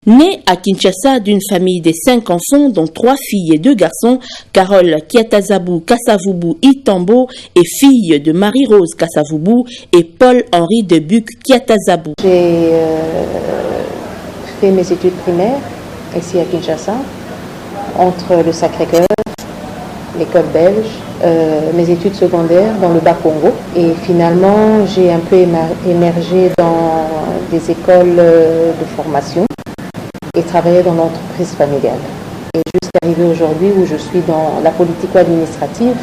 Née à Kinshasa d'une famille de 5 enfants, dont 3 filles et 2 garçons, Carole Kiatazabu Kasavubu Itambo est fille de Marie-Rose Kasavubu et Paul-Henri Debuc Kiatazabu. J'ai fait mes études primaires ici à Kinshasa, entre le Sacré-Cœur, l'école belge, mes études secondaires dans le Bas-Congo. Et finalement, j'ai un peu émergé dans des écoles de formation et travaillé dans l'entreprise familiale. Et jusqu'à arriver aujourd'hui où je suis dans la politico-administrative,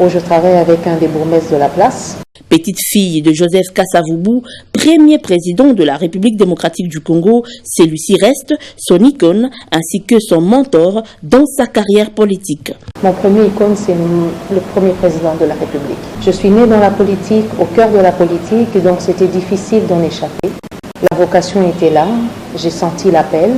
où je travaille avec un des bourgmestres de la place. Petite fille de Joseph Kasavubu, premier président de la République démocratique du Congo, celui-ci reste son icône ainsi que son mentor dans sa carrière politique. Mon premier icône, c'est le premier président de la République. Je suis née dans la politique, au cœur de la politique, et donc c'était difficile d'en échapper. La vocation était là, j'ai senti l'appel,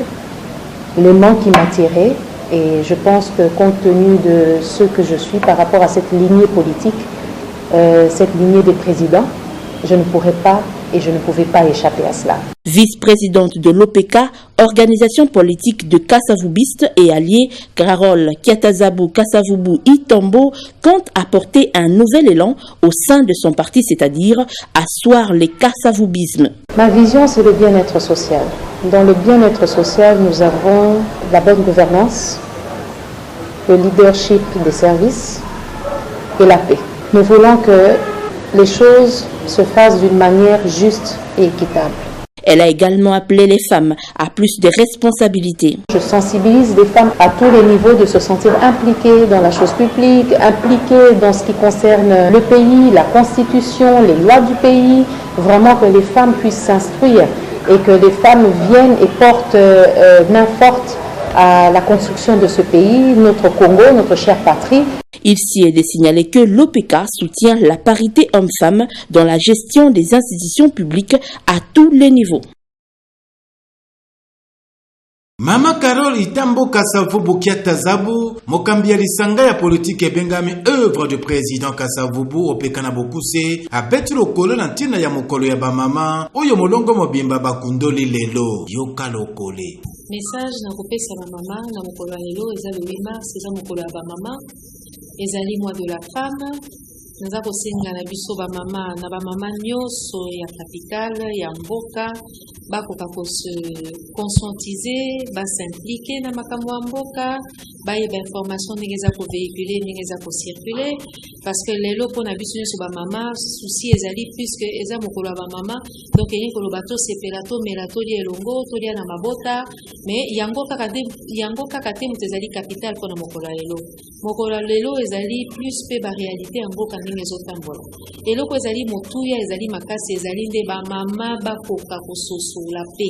l'aimant qui m'attirait, et je pense que compte tenu de ce que je suis par rapport à cette lignée politique, cette lignée des présidents, je ne pourrais pas et je ne pouvais pas échapper à cela. Vice-présidente de l'OPK, organisation politique de Kasavubistes et alliés, Carole Kiatazabu Kasavubu Itambo compte apporter un nouvel élan au sein de son parti, c'est-à-dire asseoir les Kasavubismes. Ma vision, c'est le bien-être social. Dans le bien-être social, nous avons la bonne gouvernance, le leadership des services et la paix. Nous voulons que les choses se fassent d'une manière juste et équitable. Elle a également appelé les femmes à plus de responsabilités. Je sensibilise les femmes à tous les niveaux de se sentir impliquées dans la chose publique, impliquées dans ce qui concerne le pays, la constitution, les lois du pays. Vraiment que les femmes puissent s'instruire et que les femmes viennent et portent main forte à la construction de ce pays, notre Congo, notre chère patrie. Il s'y est de signaler que l'OPK soutient la parité homme-femme dans la gestion des institutions publiques à tous les niveaux. Mama Carole Itambo Kasavubu Kiatazabu, Mokambia Lisanga ya politique et bengami œuvre du président Kasavubu opekana bokuse, a betu lokolo na ntina ya mokolo ya ba mama, oyo molongo mobimba bakundoli lelo, yoka lokole. Message na kopesa ba mama na mokolo ya lelo eza le 8 mars, eza mokolo ya ba mama, ezali mois de la femme. Naza kosenga na biso ba mama na ba mama nyonso ya capitale ya mboka bakoka ko se conscientiser, ba s'impliquer na makambo ya mboka, ba yeba information ndenge eza ko véhiculer, ndenge eza ko circuler, parce que lelo pona biso nyonso ba mama souci ezali puisque eza mokolo ya ba mama, donc yengi koloba to sepela to mela to lia elongo to lia na mabota, mais yango kaka te moto ezali capitale pona mokolo ya lelo. Mokolo ya lelo ezali plus pe ba réalité ya mboka ndenge ezotambola. Eloko ezali motuya ezali makasi ezali nde ba mama bakoka kososola pe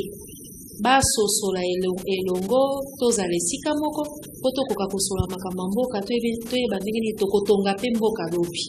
basosola elongo tozala esika moko po tokoka kosola makambo ya mboka toyeba ndenge nini tokotonga pe mboka lobi.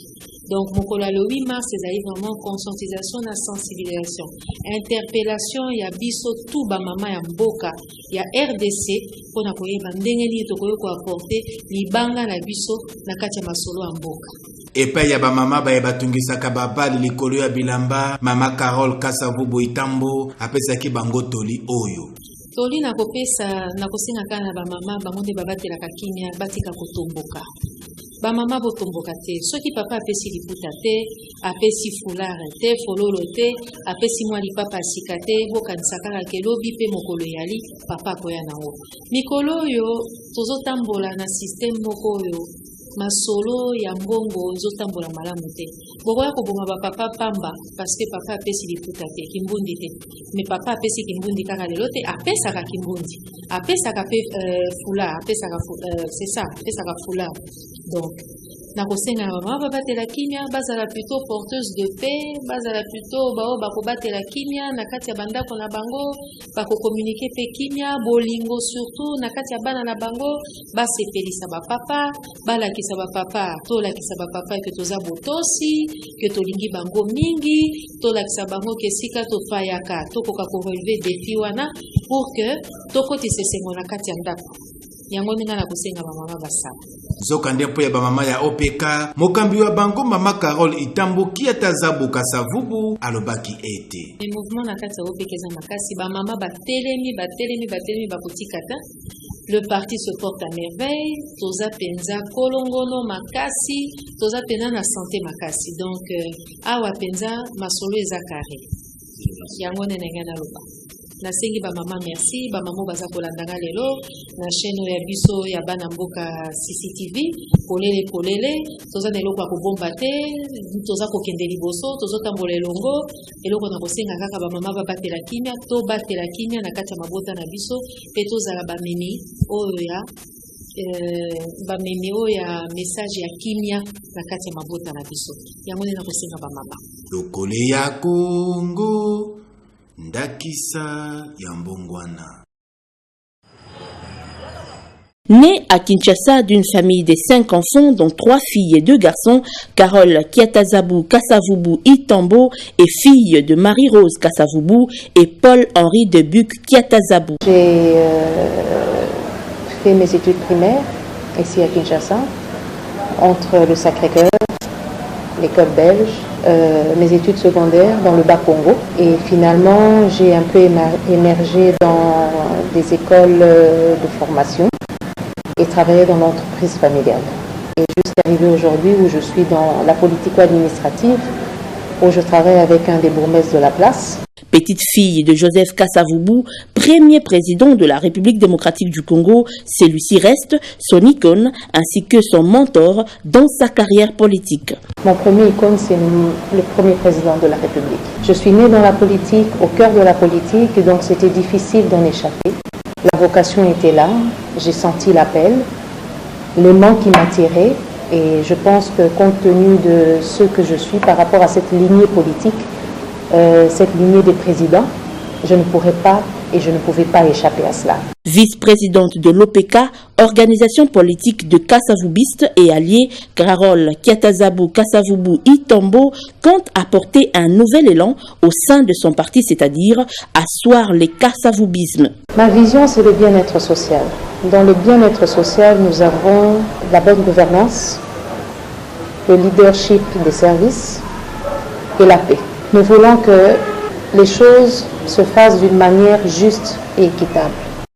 Donc mokolo ya le 8 mars ezali vraiment conscientisation na sensibilisation, interpellation ya biso tout ba mama ya mboka ya RDC pona koyeba ndenge nini tokoki koapporte libanga na biso na kati ya masolo ya mboka. Epai ya ba mama ba batungisaka babali likolo ya bilamba, mama Carole Kasavubu Itambo apesaki bango toli oyo. Toli na kosenga kana na ba mama bango nde babatelaka kimia batika kotomboka. Ba mama botomboka te, soki papa apesi liputa te, apesi foulard te, fololo te, apesi mwa lipapa asika te, bokanisa kaka kelobi pe mokolo yali papa koya nango. Mikolo oyo tozotambola na système moko oyo masolo ya mbongo ezotambola malamu te. Bokoya koboma ba papa pamba parce que papa apesi liputa te, kimbundi te. Mais papa apesi kimbundi kaka lelo te, apesaka kimbundi. Apesaka pe foulard, apesaka c'est ça, apesaka foulard. Donc na kosenga mama babatela kimia bazala plutôt porteuse de paix, bazala plutôt bao bakobatela kimia na kati ya bandako na bango, bako communiquer pe kimia bolingo surtout na kati ya bana na bango, basepelisa ba papa, balakisa ba papa, tolakisa ba papa ke toza botosi, ke tolingi bango mingi, tolakisa bango ke sika tofayaka, tokoka ko relever défi wana pour que tokotisa sengo na kati ya ndako. yango ndenge na kosenga bamama basala nzokande mpo ya bamama ya OPK mokambi wa bango mama Carole Itambo Kiatazabu Kasavubu alobaki ete le mouvement na kati ya OPK eza makasi bamama batelemi bakotikata. Le parti se porte à merveille, toza penza kolongono makasi, toza penza na santé makasi. Donc, awa penza masolo eza carré. Yango nenenga na loba. Nasengi ba mama merci, ba mama baza kolandanga lelo na chaîne ya biso ya bana mboka CCTV, polele, toza na eloko ya kobomba te, toza kokende liboso, tozo tambola elongo, eloko na kosenga kaka ba mama babatela kimia, to batela kimia na kati ya mabota na biso, pe tozala ba memi oyo ya bamemi oyo ya message ya kimia na kati ya mabota na biso. Yango na kosenga ba mama. Lokole ya Kongo Ndakisa Yambongwana. Née à Kinshasa d'une famille de 5 enfants, dont 3 filles et 2 garçons, Carole Kiatazabu Kasavubu Itambo est fille de Marie-Rose Kasavubu et Paul-Henri de Buc Kiatazabu. J'ai fait mes études primaires ici à Kinshasa, entre le Sacré-Cœur, l'école belge, mes études secondaires dans le Bas-Congo. Et finalement, j'ai un peu émergé dans des écoles de formation et travaillé dans l'entreprise familiale. Et jusqu'à arriver aujourd'hui où je suis dans la politico-administrative, où je travaille avec un des bourgmestres de la place. Petite fille de Joseph Kasavubu, premier président de la République démocratique du Congo, celui-ci reste son icône ainsi que son mentor dans sa carrière politique. Mon premier icône, c'est le premier président de la République. Je suis née dans la politique, au cœur de la politique, et donc c'était difficile d'en échapper. La vocation était là, j'ai senti l'appel, l'aimant qui m'attirait, et je pense que compte tenu de ce que je suis par rapport à cette lignée politique, cette lignée des présidents, je ne pourrais pas et je ne pouvais pas échapper à cela. Vice-présidente de l'OPK, organisation politique de Kasavubistes et alliés, Carole Kiatazabu Kasavubu Itambo compte apporter un nouvel élan au sein de son parti, c'est-à-dire asseoir les Kasavubismes. Ma vision, c'est le bien-être social. Dans le bien-être social, nous avons la bonne gouvernance, le leadership des services et la paix. Nous voulons que les choses se fassent d'une manière juste et équitable.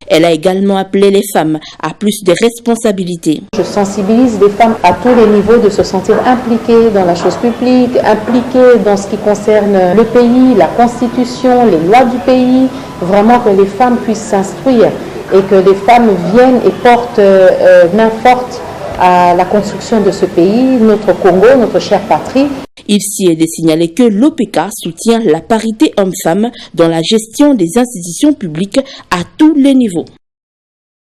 Elle a également appelé les femmes à plus de responsabilités. Je sensibilise les femmes à tous les niveaux de se sentir impliquées dans la chose publique, impliquées dans ce qui concerne le pays, la constitution, les lois du pays. Vraiment que les femmes puissent s'instruire et que les femmes viennent et portent main forte à la construction de ce pays, notre Congo, notre chère patrie. Il s'y est de signaler que l'OPK soutient la parité homme-femme dans la gestion des institutions publiques à tous les niveaux.